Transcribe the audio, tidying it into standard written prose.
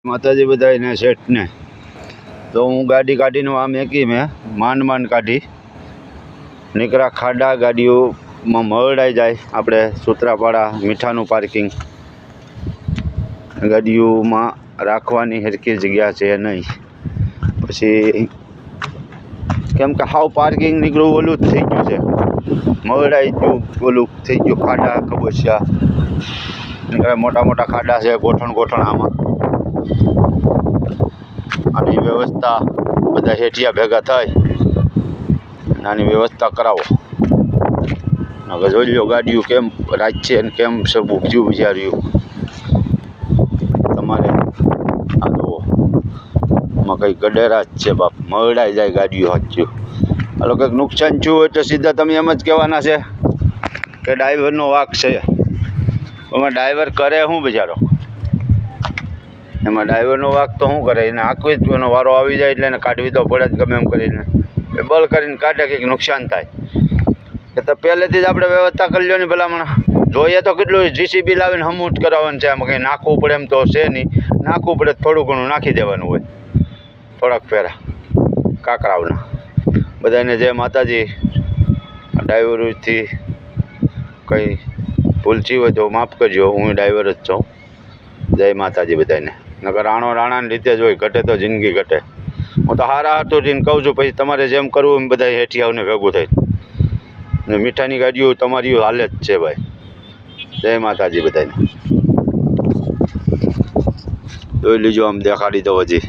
માતાજી બધાને શેઠને તો હું ગાડી કાઢીને આ મેકી મેં માંડ કાઢી નીકળા ખાડા ગાડીઓમાં મરડાઈ જાય આપણે સૂત્રાપાડા મીઠાનું પાર્કિંગ ગાડીઓમાં રાખવાની સરખી જગ્યા છે નહીં પછી કેમ કે હાવ પાર્કિંગ નીકળવું ઓલું જ થઈ ગયું છે મરડાઈ ગયું ઓલું થઈ ગયું ખાડા કબોચિયા નીકળે મોટા ખાડા છે ગોઠણ આમાં આની વ્યવસ્થા બધા હેઠિયા ભેગા થાય આની વ્યવસ્થા કરાવો નકર જોઈ લો ગાડીઓ કેમ રાજ છે અને કેમ છે ભૂખ્યું વિચાર્યું તમારે આ જુઓ આમાં કંઈ ગડેરા જ છે બાપ મરડાઈ જાય ગાડીઓ હાચ્યું હાલો કંઈક નુકસાન થયું હોય તો સીધા તમે એમ જ કહેવાના છે કે ડ્રાઈવરનો વાંક છે એમાં ડ્રાઈવર કરે શું બિચારો એમાં ડ્રાઈવરનો વાંક તો શું કરે એને આંકવી જ એનો વારો આવી જાય એટલે એને કાઢવી તો પડે જ ગમે એમ કરીને એ બળ કરીને કાઢે કંઈક નુકસાન થાય કે તો પહેલેથી જ આપણે વ્યવસ્થા કરી લો ને ભલામણ જોઈએ તો કેટલું જીસીબી લાવીને હમૂટ કરાવવાનું છે આમાં કંઈ નાખવું પડે એમ તો છે નહીં નાખવું પડે થોડું ઘણું નાખી દેવાનું હોય થોડાક ફેરા કાકરાવના બધાને જય માતાજી ડ્રાઈવરોથી કંઈ ભૂલચી હોય તો માફ કરજો હું ડ્રાઈવર જ છું જય માતાજી બધાને નકર રાણાની રીતે જ હોય ઘટે તો જિંદગી ઘટે હું તો હારા હાથોથી કહું છું પછી તમારે જેમ કરવું એમ બધા હેઠિયાઓને ભેગું થાય ને મીઠાની ગાડીઓ તમારી હાલે જ છે ભાઈ જય માતાજી બધાને જોઈ લીજો આમ દેખાડી દો હજી